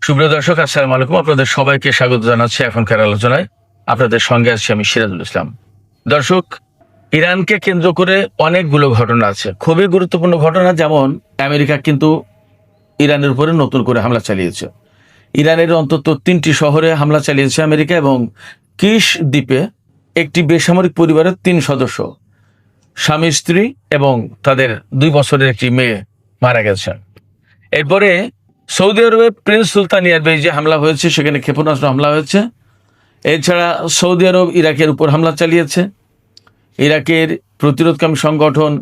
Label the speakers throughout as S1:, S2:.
S1: সুপ্রিয় দর্শক, আসসালামু আলাইকুম। আপনাদের সবাইকে স্বাগত জানাচ্ছি এখনকার আলোচনায়। আপনাদের সঙ্গে আছি আমি সিরাজুল ইসলাম। দর্শক, ইরানকে কেন্দ্র করে অনেকগুলো ঘটনা আছে, খুবই গুরুত্বপূর্ণ ঘটনা। যেমন আমেরিকা কিন্তু ইরানের উপরে নতুন করে হামলা চালিয়েছে। ইরানের অন্তত 3টি শহরে হামলা চালিয়েছে আমেরিকা, এবং কিশ দ্বীপে একটি বেসামরিক পরিবারের 3 সদস্য, স্বামী স্ত্রী এবং তাদের 2 বছরের একটি মেয়ে মারা গেছে। এরপরে সৌদি আরবে প্রিন্স সুলতান এয়ারবেজে হামলা হয়েছে, সেখানে ক্ষেপণাস্ত্র হামলা হয়েছে। এছাড়া সৌদি আরব ইরাকের উপর হামলা চালিয়েছে। ইরাকের প্রতিরোধকামী সংগঠন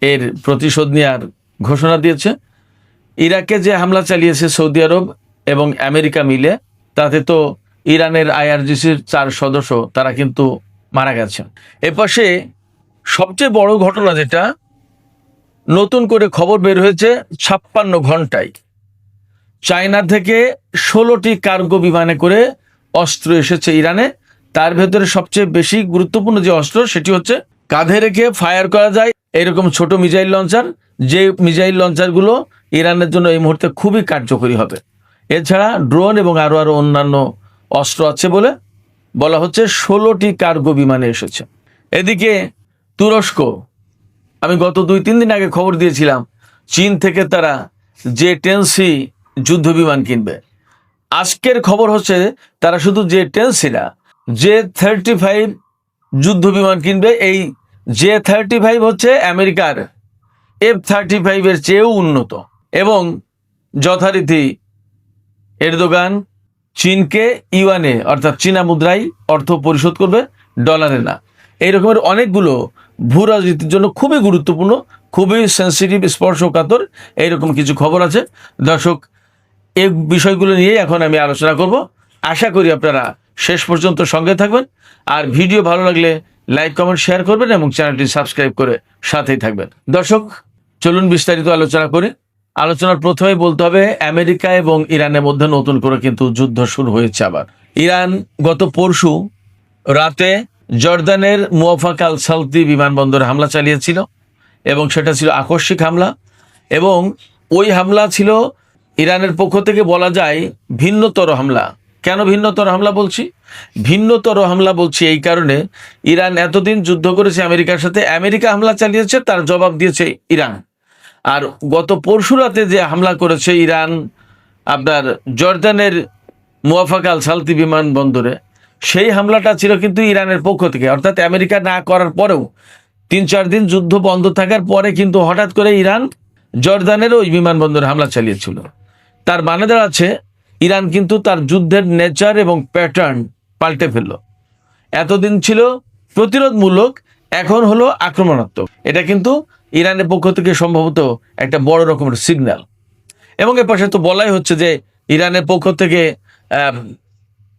S1: এর প্রতিশোধ নেওয়ার ঘোষণা দিয়েছে। ইরাকে যে হামলা চালিয়েছে সৌদি আরব এবং আমেরিকা মিলে, তাতে তো ইরানের আইআরজিসির 4 সদস্য তারা কিন্তু মারা গেছে। এপাশে সবচেয়ে বড় ঘটনা যেটা, নতুন করে খবর বের হয়েছে 56 ঘন্টায় চায়না থেকে 16টি কার্গো বিমানে করে অস্ত্র এসেছে ইরানে। তার ভেতরে সবচেয়ে বেশি গুরুত্বপূর্ণ যে অস্ত্র, সেটি হচ্ছে কাঁধে রেখে ফায়ার করা যায় এরকম ছোট মিসাইল লঞ্চার, যে মিসাইল লঞ্চারগুলো ইরানের জন্য এই মুহূর্তে খুবই কার্যকরী হবে। এছাড়া ড্রোন এবং আরও অন্যান্য অস্ত্র আছে বলে বলা হচ্ছে। 16টি কার্গো বিমানে এসেছে। এদিকে তুরস্ক, আমি গত 2-3 দিন আগে খবর দিয়েছিলাম, চীন থেকে তারা J-10C যুদ্ধ বিমান কিনবে। আজকের খবর হচ্ছে তারা শুধু J-10C না, J-35 যুদ্ধ বিমান কিনবে। এই J-35 হচ্ছে আমেরিকার F-35 এর চেয়েও উন্নত, এবং যথারীতি এরদোগান চীনকে ইউয়ানে অর্থাৎ চীনা মুদ্রায় অর্থ পরিশোধ করবে, ডলারে না। এই রকমের অনেকগুলো ভূ রাজনীতির জন্য খুবই গুরুত্বপূর্ণ, খুবই সেন্সিটিভ, স্পর্শকাতর এইরকম কিছু খবর আছে। দর্শক, এই বিষয়গুলো নিয়ে এখন আমি আলোচনা করব। আশা করি আপনারা শেষ পর্যন্ত সঙ্গে থাকবেন, আর ভিডিও ভালো লাগলে লাইক, কমেন্ট, শেয়ার করবেন এবং চ্যানেলটি সাবস্ক্রাইব করে সাথেই থাকবেন। দর্শক, চলুন বিস্তারিত আলোচনা করি। আলোচনার প্রথমেই বলতে হবে, আমেরিকা এবং ইরানের মধ্যে নতুন করে কিন্তু যুদ্ধ শুরু হয়েছে আবার। ইরান গত পরশু রাতে জর্দানের মুওয়াফাক আল সালতি বিমানবন্দরে হামলা চালিয়েছিল, এবং সেটা ছিল আকস্মিক হামলা। এবং ওই হামলা ছিল ইরানের পক্ষ থেকে বলা যায় ভিন্নতর হামলা। কেন ভিন্নতর হামলা বলছি? ভিন্নতর হামলা বলছি এই কারণে, ইরান এতদিন যুদ্ধ করেছে আমেরিকার সাথে, আমেরিকা হামলা চালিয়েছে, তার জবাব দিয়েছে ইরান। আর গত পরশু রাতে যে হামলা করেছে ইরান আপনার জর্দানের মুওয়াফাক আল সালতি বিমানবন্দরে, সেই হামলাটা ছিল কিন্তু ইরানের পক্ষ থেকে, অর্থাৎ আমেরিকা না করার পরেও 3-4 দিন যুদ্ধ বন্ধ থাকার পরে কিন্তু হঠাৎ করে ইরান জর্দানের ওই বিমানবন্দরে হামলা চালিয়েছিল। তার মানে দাঁড়াচ্ছে ইরান কিন্তু তার যুদ্ধের নেচার এবং প্যাটার্ন পাল্টে ফেলল। এতদিন ছিল প্রতিরোধমূলক, এখন হলো আক্রমণাত্মক। এটা কিন্তু ইরানের পক্ষ থেকে সম্ভবত একটা বড় রকমের সিগন্যাল। এবং এর পাশে তো বলাই হচ্ছে যে ইরানের পক্ষ থেকে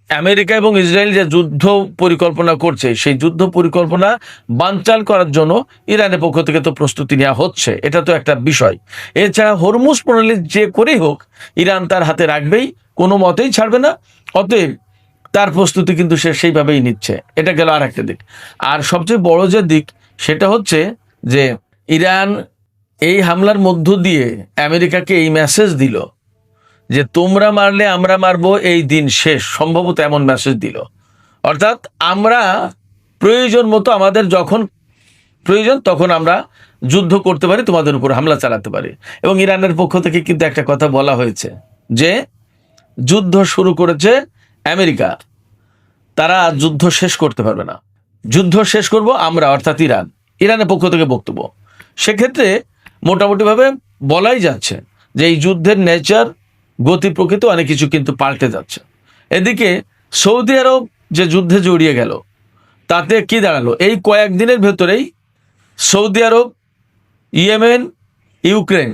S1: আমেরিকা এবং ইসরায়েল যে যুদ্ধ পরিকল্পনা করছে, সেই যুদ্ধ পরিকল্পনা বানচাল করার জন্য ইরানের পক্ষ থেকে তো প্রস্তুতি নেওয়া হচ্ছে, এটা তো একটা বিষয়। এছাড়া হরমুজ প্রণালী যে করেই হোক ইরান তার হাতে রাখবেই, কোনো মতেই ছাড়বে না। অতএব তার প্রস্তুতি কিন্তু সে সেইভাবেই নিচ্ছে। এটা গেল আর একটা দিক। আর সবচেয়ে বড় যে দিক, সেটা হচ্ছে যে ইরান এই হামলার মধ্য দিয়ে আমেরিকাকে এই মেসেজ দিল যে তোমরা মারলে আমরা মারবো, এই দিন শেষ, সম্ভবত এমন মেসেজ দিল। অর্থাৎ আমরা প্রয়োজন মতো, আমাদের যখন প্রয়োজন তখন আমরা যুদ্ধ করতে পারি, তোমাদের উপর হামলা চালাতে পারি। এবং ইরানের পক্ষ থেকে কিন্তু একটা কথা বলা হয়েছে যে যুদ্ধ শুরু করেছে আমেরিকা, তারা যুদ্ধ শেষ করতে পারবে না, যুদ্ধ শেষ করব আমরা, অর্থাৎ ইরান। ইরানের পক্ষ থেকে বক্তব্য, সেক্ষেত্রে মোটামুটিভাবে বলাই যাচ্ছে যে এই যুদ্ধের নেচার, গতি, প্রকৃতি অনেক কিছু কিন্তু পাল্টে যাচ্ছে। এদিকে সৌদি আরব যে যুদ্ধে জড়িয়ে গেল, তাতে কি দাঁড়ালো? এই কয়েকদিনের ভেতরেই সৌদি আরব, ইয়েমেন, ইউক্রেন,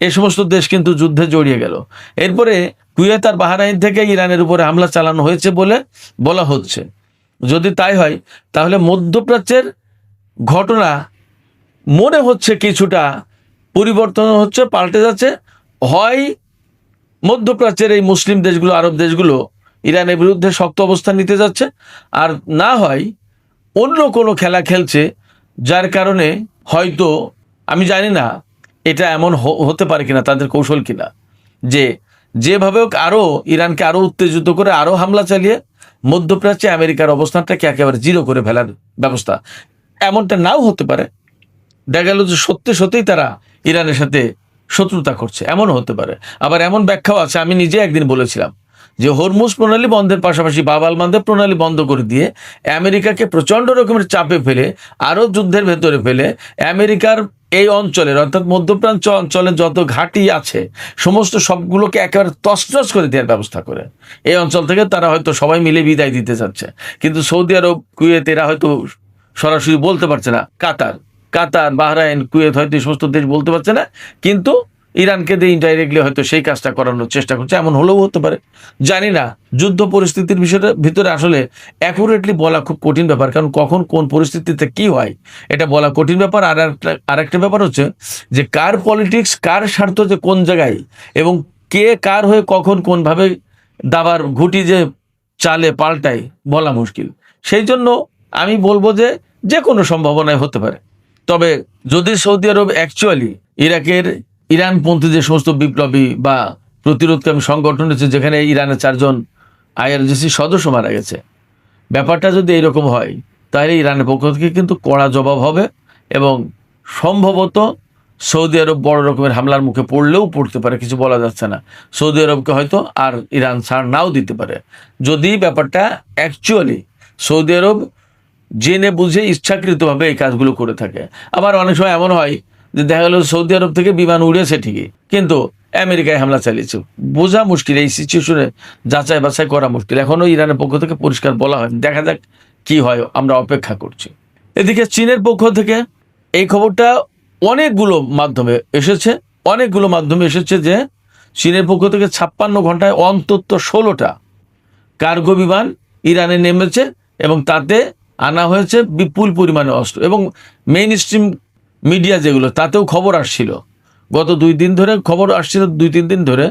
S1: এই সমস্ত দেশ কিন্তু যুদ্ধে জড়িয়ে গেল। এরপরে কুয়েত আর বাহরাইন থেকে ইরানের উপরে হামলা চালানো হয়েছে বলে বলা হচ্ছে। যদি তাই হয়, তাহলে মধ্যপ্রাচ্যের ঘটনা মনে হচ্ছে কিছুটা পরিবর্তন হচ্ছে, পাল্টে যাচ্ছে। হয় মধ্যপ্রাচ্যের এই মুসলিম দেশগুলো, আরব দেশগুলো ইরানের বিরুদ্ধে শক্ত অবস্থান নিতে যাচ্ছে, আর না হয় অন্য কোনো খেলা খেলছে, যার কারণে হয়তো, আমি জানি না এটা এমন হতে পারে কিনা, তাদের কৌশল কিনা, যে যেভাবে হোক আরো ইরানকে আরো উত্তেজিত করে আরো হামলা চালিয়ে মধ্যপ্রাচ্যে আমেরিকার অবস্থানটাকে একেবারে জিরো করে ফেলার ব্যবস্থা। এমনটা নাও হতে পারে, দেখা গেল যে সত্যি সত্যিই তারা ইরানের সাথে শত্রুতা করছে, এমনও হতে পারে। আবার এমন ব্যাখ্যাও আছে, আমি নিজে একদিন বলেছিলাম যে হরমুজ প্রণালী বন্ধের পাশাপাশি বাব আল মানদেব প্রণালী বন্ধ করে দিয়ে আমেরিকাকে প্রচন্ড রকমের চাপে ফেলে আরো যুদ্ধের ভেতরে ফেলে আমেরিকার এই অঞ্চলের অর্থাৎ মধ্যপ্রাচ্য অঞ্চলে যত ঘাঁটি আছে সমস্ত সবগুলোকে একেবারে তছনছ করে দেওয়ার ব্যবস্থা করে এই অঞ্চল থেকে তারা হয়তো সবাই মিলে বিদায় দিতে চাচ্ছে। কিন্তু সৌদি আরব, কুয়েত এরা হয়তো সরাসরি বলতে পারছে না, কাতার, বাহরাইন, কুয়েত হয়তো এই সমস্ত দেশ বলতে পারছে না, কিন্তু ইরানকে দিয়ে ইনডাইরেক্টলি হয়তো সেই কাজটা করানোর চেষ্টা করছে, এমন হলেও হতে পারে, জানি না। যুদ্ধ পরিস্থিতির বিষয়টা ভিতরে আসলে অ্যাকুরেটলি বলা খুব কঠিন ব্যাপার, কারণ কখন কোন পরিস্থিতিতে কি হয় এটা বলা কঠিন ব্যাপার। আর একটা ব্যাপার হচ্ছে যে কার পলিটিক্স, কার স্বার্থ যে কোন জায়গায় এবং কে কার হয়ে কখন কোনভাবে দাবার ঘুটি যে চালে পাল্টায় বলা মুশকিল। সেই জন্য আমি বলবো যে যে কোনো সম্ভাবনায় হতে পারে। তবে যদি সৌদি আরব অ্যাকচুয়ালি ইরানপন্থী যে সমস্ত বিপ্লবী বা প্রতিরোধকামী সংগঠন আছে, যেখানে ইরানের 4 জন IRGC সদস্য মারা গেছে, ব্যাপারটা যদি এইরকম হয় তাহলে ইরানের পক্ষ থেকে কিন্তু কড়া জবাব হবে এবং সম্ভবত সৌদি আরব বড় রকমের হামলার মুখে পড়তে পারে, কিছু বলা যাচ্ছে না। সৌদি আরবকে হয়তো আর ইরান ছাড় নাও দিতে পারে যদি ব্যাপারটা অ্যাকচুয়ালি সৌদি আরব জেনে বুঝে ইচ্ছাকৃতভাবে এই কাজগুলো করে থাকে। আবার অনেক সময় এমন হয় যে দেখা গেল সৌদি আরব থেকে বিমান উড়েছে ঠিকই, কিন্তু আমেরিকায় হামলা চালিয়েছে, বোঝা মুশকিল, এই সিচুয়েশনে যাচাই বাছাই করা মুশকিল। এখনো ইরানের পক্ষ থেকে পরিষ্কার বলা হয়, দেখা যাক কি হয়, আমরা অপেক্ষা করছি। এদিকে চীনের পক্ষ থেকে এই খবরটা অনেকগুলো মাধ্যমে এসেছে যে চীনের পক্ষ থেকে 56 ঘন্টায় অন্তত 16টা কার্গো বিমান ইরানে নেমেছে এবং তাতে আনা হয়েছে বিপুল পরিমাণে অস্ত্র। এবং মেইন স্ট্রিম মিডিয়া যেগুলো, তাতেও খবর আসছিল, গত 2-3 দিন ধরে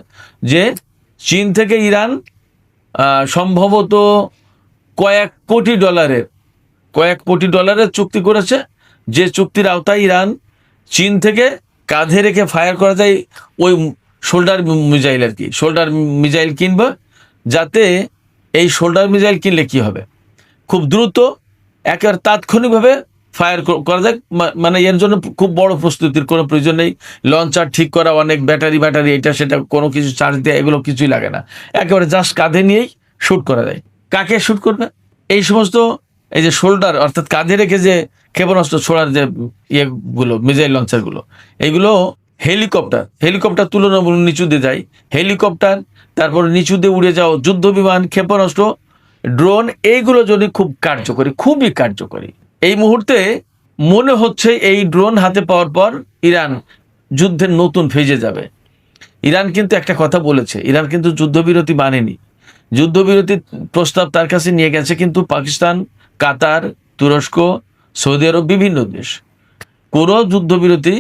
S1: যে চীন থেকে ইরান সম্ভবত কয়েক কোটি ডলারের চুক্তি করেছে, যে চুক্তির আওতায় ইরান চীন থেকে কাঁধে রেখে ফায়ার করা যায় ওই শোল্ডার মিসাইল কিনবে, যাতে এই শোল্ডার মিসাইল কিনলে কি হবে, খুব দ্রুত একেবারে তাৎক্ষণিকভাবে ফায়ার করা যায়। মানে এর জন্য খুব বড় প্রস্তুতির কোনো প্রয়োজন নেই, লঞ্চার ঠিক করা, অনেক ব্যাটারি এটা সেটা কোনো কিছু চার্জ দেওয়া, এগুলো কিছুই লাগে না, একেবারে জাস্ট কাঁধে নিয়েই শ্যুট করা যায়। কাকে শ্যুট করবে? এই সমস্ত এই যে শোল্ডার অর্থাৎ কাঁধে রেখে যে ক্ষেপণাস্ত্র ছোড়ার যে ইয়েগুলো, মিসাইল লঞ্চারগুলো, এইগুলো হেলিকপ্টার তুলনামূলক নিচু দিয়ে যায়, হেলিকপ্টার, তারপর নিচু দিয়ে উড়ে যাও যুদ্ধ বিমান, ক্ষেপণাস্ত্র, ড্রোন, এইগুলো যদি খুবই কার্যকরী। এই মুহূর্তে মনে হচ্ছে এই ড্রোন হাতে পাওয়ার পর ইরান যুদ্ধের নতুন ফেজে যাবে। ইরান কিন্তু একটা কথা বলেছে, ইরান কিন্তু যুদ্ধবিরতি মানেনি, যুদ্ধবিরতির প্রস্তাব তার কাছে নিয়ে গেছে কিন্তু পাকিস্তান, কাতার, তুরস্ক, সৌদি আরব, বিভিন্ন দেশ, কোনো যুদ্ধবিরতি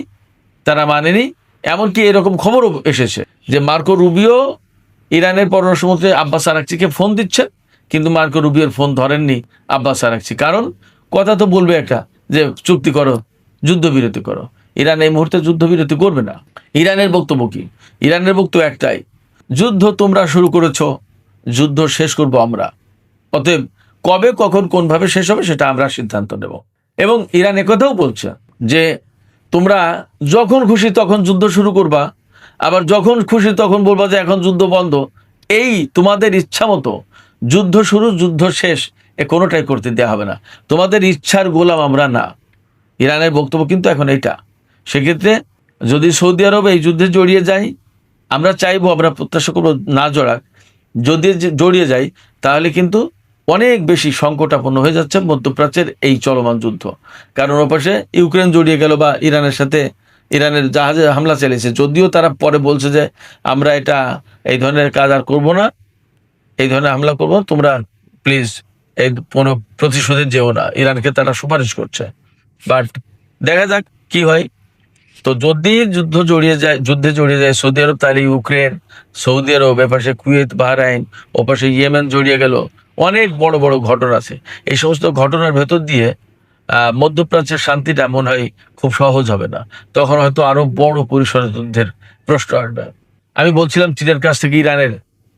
S1: তারা মানেনি। এমনকি এরকম খবরও এসেছে যে মার্কো রুবিও ইরানের পররাষ্ট্রমন্ত্রী আব্বাস আরাকচিকে ফোন দিচ্ছেন, কিন্তু মার্কো রুবিওর ফোন ধরেননি আব্বাস আরাকচি। কারণ কথা তো বলবে একটা যে চুক্তি করো, যুদ্ধবিরতি করো। ইরান এই মুহূর্তে যুদ্ধবিরতি করবে না। ইরানের বক্তব্য কি? ইরানের বক্তব্য একটাই, যুদ্ধ তোমরা শুরু করেছো, যুদ্ধ শেষ করব আমরা, অতএব কবে, কখন, কোনভাবে শেষ হবে সেটা আমরা সিদ্ধান্ত নেব। এবং ইরান একথাও বলছে যে তোমরা যখন খুশি তখন যুদ্ধ শুরু করবা, আবার যখন খুশি তখন বলবা যে এখন যুদ্ধ বন্ধ। এই তোমাদের ইচ্ছা মতো যুদ্ধ শুরু, যুদ্ধ শেষ, এ কোনোটাই করতে দেওয়া হবে না, তোমাদের ইচ্ছার গোলাম আমরা না। ইরানের বক্তব্য কিন্তু এখন এইটা। সেক্ষেত্রে যদি সৌদি আরব এই যুদ্ধে জড়িয়ে যায়, আমরা চাইবো, আমরা প্রত্যাশা করবো না জড়াক, যদি জড়িয়ে যায় তাহলে কিন্তু অনেক বেশি সংকটাপন্ন হয়ে যাচ্ছে মধ্যপ্রাচ্যের এই চলমান যুদ্ধ। কারণ ওপাশে ইউক্রেন জড়িয়ে গেল বা ইরানের জাহাজে হামলা চালিয়েছে, যদিও তারা পরে বলছে যে আমরা এই ধরনের কাজ আর করবো না, এই ধরনের হামলা করবো, তোমরা প্লিজ এই কোনো প্রতিশোধে যেও না, ইরানকে তারা সুপারিশ করছে। বাট দেখা যাক কি হয়। তো যদি যুদ্ধে জড়িয়ে যায় সৌদি আরব, তাহলে ইউক্রেন, সৌদি আরব, এপাশে কুয়েত, বাহরাইন, ওপাশে ইয়েমেন জড়িয়ে গেল, অনেক বড় বড় ঘটনা আছে। এই সমস্ত ঘটনার ভেতর দিয়ে মধ্যপ্রাচ্যের শান্তিটা মনে হয় খুব সহজ হবে না, তখন হয়তো আরো বড় পরিসরের যুদ্ধের প্রশ্ন আসবে। আমি বলছিলাম চীনের কাছ থেকে ইরানের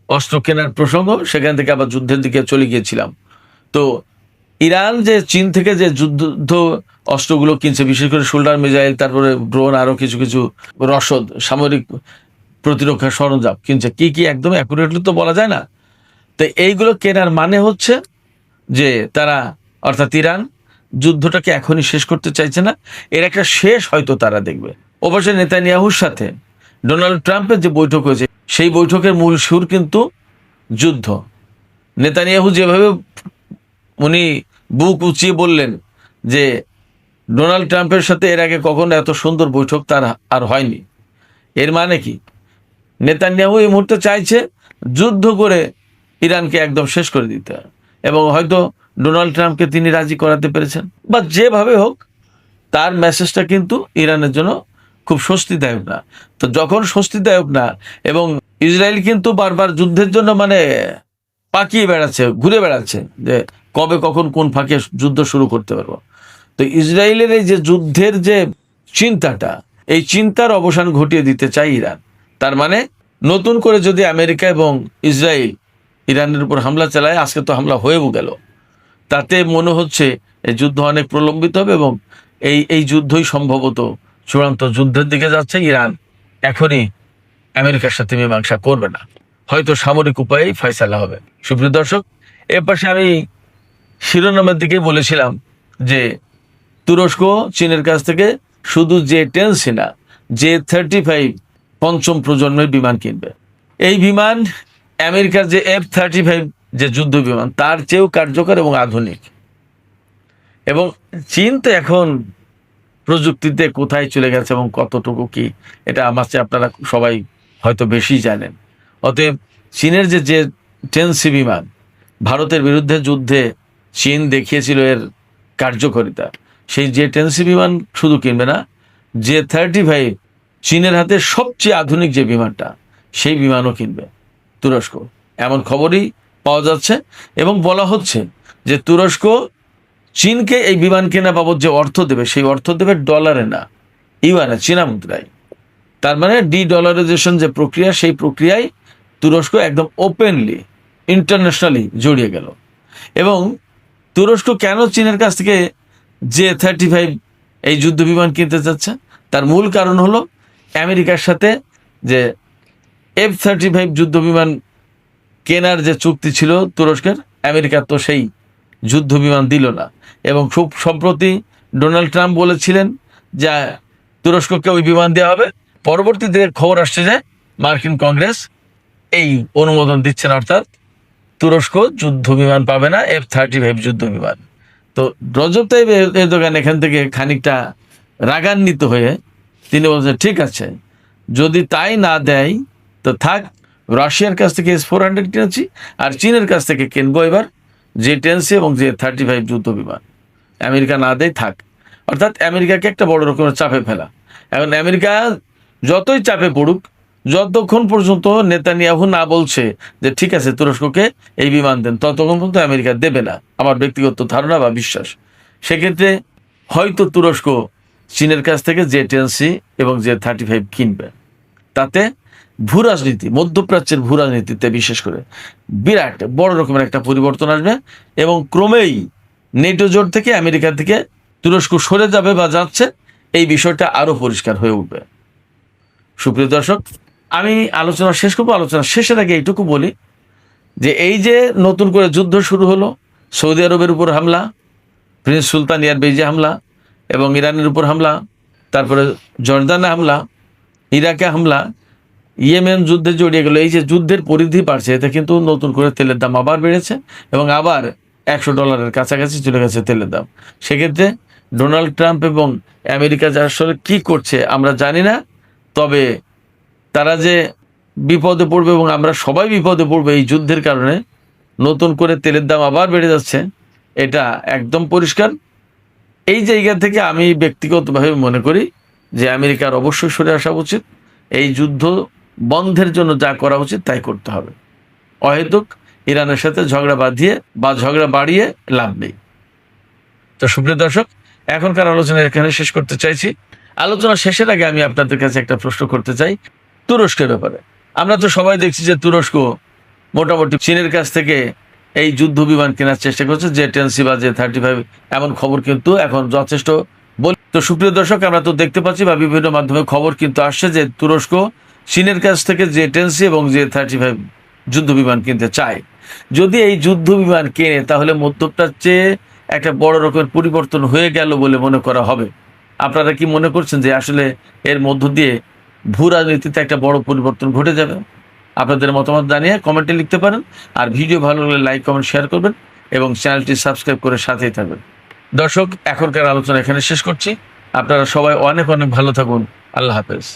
S1: অস্ত্র কেনার প্রসঙ্গ, সেখান থেকে আবার যুদ্ধের দিকে চলে গিয়েছিলাম। তো ইরান যে চীন থেকে যে যুদ্ধ অস্ত্রগুলো কিনছে, বিশেষ করে শোল্ডার মিসাইল, তারপরে ড্রোন, আরো কিছু কিছু রসদ, সামরিক প্রতিরক্ষা সরঞ্জাম কিনছে, কি কি একদম অ্যাকুরেটলি তো বলা যায় না। তো এইগুলো কেনার মানে হচ্ছে যে তারা, অর্থাৎ ইরান, যুদ্ধটাকে এখনই শেষ করতে চাইছে না, এর একটা শেষ হয়তো তারা দেখবে। অবশ্যই নেতানিয়াহুর সাথে ডোনাল্ড ট্রাম্পের যে বৈঠক হয়েছে, সেই বৈঠকের মূল সুর কিন্তু যুদ্ধ। নেতানিয়াহু যেভাবে উনি বুক উঁচিয়ে বললেন যে ডোনাল্ড ট্রাম্পের সাথে এর আগে কখনো এত সুন্দর বৈঠক তার আর হয়নি, এর মানে কি নেতানিয়াহু এই মুহূর্তে চাইছে যুদ্ধ করে ইরানকে একদম শেষ করে দিতে, এবং হয়তো ডোনাল্ড ট্রাম্পকে তিনি রাজি করাতে পেরেছেন, বা যেভাবে হোক তার মেসেজটা কিন্তু ইরানের জন্য খুব স্বস্তিদায়ক না। তো যখন স্বস্তিদায়ক না, এবং ইসরায়েল কিন্তু বারবার যুদ্ধের জন্য মানে পাকিয়ে বেড়াচ্ছে, ঘুরে বেড়াচ্ছে যে কবে কখন কোন ফাঁকে যুদ্ধ শুরু করতে পারবো। তো ইসরায়েলের এই যে যুদ্ধের যে চিন্তাটা, এই চিন্তার অবসান ঘটিয়ে দিতে চাই ইরান। তার মানে নতুন করে যদি আমেরিকা এবং ইসরায়েল ইরানের উপর হামলা চালায়, আজকে তো হামলা হয়েও গেল, তাতে মনে হচ্ছে এই যুদ্ধ অনেক প্রলম্বিত হবে, এবং এই যুদ্ধই সম্ভবত চূড়ান্ত যুদ্ধের দিকে যাচ্ছে। ইরান এখনই আমেরিকার সাথে মীমাংসা করবে না, হয়তো সামরিক উপায়েই ফয়সালা হবে। সুপ্রিয় দর্শক, এর পাশে আমি শিরোনামের দিকে বলেছিলাম যে তুরস্ক চীনের কাছ থেকে শুধু J-10 না, J-35 পঞ্চম প্রজন্মের বিমান কিনবে। এই বিমান আমেরিকার যে F-35 যে যুদ্ধ বিমান, তার চেয়েও কার্যকর এবং আধুনিক। এবং চীন তো এখন প্রযুক্তিতে কোথায় চলে গেছে এবং কতটুকু কি, এটা আমার চেয়ে আপনারা সবাই হয়তো বেশি জানেন। অতএব চীনের যে J-10C বিমান, ভারতের বিরুদ্ধে যুদ্ধে চীন দেখিয়েছিল এর কার্যকারিতা, সেই J-10C বিমান শুধু কিনবে না, J-35 চীনের হাতে সবচেয়ে আধুনিক যে বিমানটা, সেই বিমানও কিনবে তুরস্ক, এমন খবরই পাওয়া যাচ্ছে। এবং বলা হচ্ছে যে তুরস্ক চীনকে এই বিমান কেনা বাবদ যে অর্থ দেবে, সেই অর্থ দেবে ডলারে না, ইউয়ানে, চীনা মুদ্রায়। তার মানে ডলারাইজেশন যে প্রক্রিয়া, সেই প্রক্রিয়ায় তুরস্ক একদম ওপেনলি ইন্টারন্যাশনালি জড়িয়ে গেল। এবং তুরস্ক কেন চীনের কাছ থেকে J-35 এই যুদ্ধ বিমান কিনতে চাচ্ছে, তার মূল কারণ হলো আমেরিকার সাথে যে F-35 যুদ্ধ বিমান কেনার যে চুক্তি ছিল তুরস্কের, আমেরিকা তো সেই যুদ্ধ বিমান দিল না। এবং খুব সম্প্রতি ডোনাল্ড ট্রাম্প বলেছিলেন যে তুরস্ককে ওই বিমান দেওয়া হবে। পরবর্তীতে খবর আসছে যে মার্কিন কংগ্রেস এই অনুমোদন দিচ্ছে না, অর্থাৎ তুরস্ক যুদ্ধ বিমান পাবে না, F-35 যুদ্ধ বিমান। তো রজব তাইব এরদোগান এখান থেকে খানিকটা রাগান্বিত হয়ে তিনি বলছেন, ঠিক আছে, যদি তাই না দেয় তো থাক, রাশিয়ার কাছ থেকে S-400 কিনেছি, আর চীনের কাছ থেকে কিনবো এবার J-10C এবং J-35 যুদ্ধ বিমান। আমেরিকা না দেয় থাক, অর্থাৎ আমেরিকাকে একটা বড় রকমের চাপে ফেলা। এখন আমেরিকা যতই চাপে পড়ুক, যতক্ষণ পর্যন্ত নেতানিয়াহু না বলছে যে ঠিক আছে তুরস্ককে এই বিমান দেন, ততক্ষণ পর্যন্ত আমেরিকা দেবে না, আমার ব্যক্তিগত ধারণা বা বিশ্বাস। সেক্ষেত্রে হয়তো তুরস্ক চীনের কাছ থেকে J-10C এবং J-35 কিনবে। তাতে ভূরাজনীতি, মধ্যপ্রাচ্যের ভূরাজনীতিতে বিশেষ করে বিরাট বড় রকমের একটা পরিবর্তন আসবে, এবং ক্রমেই নেটো জোট থেকে আমেরিকা থেকে তুরস্ক সরে যাবে বা যাচ্ছে, এই বিষয়টা আরো পরিষ্কার হয়ে উঠবে। সুপ্রিয় দর্শক, আমি আলোচনা শেষ করবো। আলোচনা শেষের আগে এইটুকু বলি যে এই যে নতুন করে যুদ্ধ শুরু হলো, সৌদি আরবের উপর হামলা, প্রিন্স সুলতান এয়ারবেজে হামলা, এবং ইরানের উপর হামলা, তারপরে জর্দানে হামলা, ইরাকে হামলা, ইয়েমেন যুদ্ধে জড়িয়ে গেল, এই যে যুদ্ধের পরিধি বাড়ছে, এতে কিন্তু নতুন করে তেলের দাম আবার বেড়েছে, এবং আবার $100 কাছাকাছি চলে গেছে তেলের দাম। সেক্ষেত্রে ডোনাল্ড ট্রাম্প এবং আমেরিকা যা আসলে কি করছে আমরা জানি না, তবে তারা যে বিপদে পড়বে এবং আমরা সবাই বিপদে পড়বে এই যুদ্ধের কারণে, নতুন করে তেলের দাম আবার বেড়ে যাচ্ছে, এটা একদম পরিষ্কার। এই জায়গা থেকে আমি ব্যক্তিগতভাবে মনে করি যে আমেরিকার অবশ্যই সরে আসা উচিত, এই যুদ্ধ বন্ধের জন্য যা করা উচিত তাই করতে হবে। অহেতুক ইরানের সাথে ঝগড়া বাঁধিয়ে বা ঝগড়া বাড়িয়ে লাভ নেই। তো সুপ্রিয় দর্শক, এখনকার আলোচনা এখানে শেষ করতে চাইছি। আলোচনা শেষের আগে আমি আপনাদের কাছে একটা প্রশ্ন করতে চাই তুরস্কের ব্যাপারে। আমরা তো সবাই দেখছি যে তুরস্ক মোটামুটি চীনের কাছ থেকে এই যুদ্ধ বিমান কেনার চেষ্টা করছে, J-10C বা J-35, এমন খবর কিন্তু এখন যথেষ্ট তো সুপ্রিয় দর্শক, আমরা তো দেখতে পাচ্ছি বা বিভিন্ন মাধ্যমে খবর কিন্তু আসছে যে তুরস্ক চীনের কাছ থেকে J-10C এবং J-35 যুদ্ধ বিমান কিনতে চায়। যদি এই যুদ্ধ বিমান কেনে তাহলে মধ্যপ্রাচ্যে একটা বড় রকমের পরিবর্তন হয়ে গেল বলে মনে করা হবে। আপনারা কি মনে করছেন যে আসলে এর মধ্য দিয়ে ভূ রাজনীতিতে একটা বড় পরিবর্তন ঘটে যাবে? আপনাদের মতামত জানিয়ে কমেন্টে লিখতে পারেন। আর ভিডিও ভালো লাগলে লাইক, কমেন্ট, শেয়ার করবেন এবং চ্যানেলটি সাবস্ক্রাইব করে সাথেই থাকবেন। দর্শক, এখনকার আলোচনা এখানে শেষ করছি। আপনারা সবাই অনেক অনেক ভালো থাকুন। আল্লাহ হাফেজ।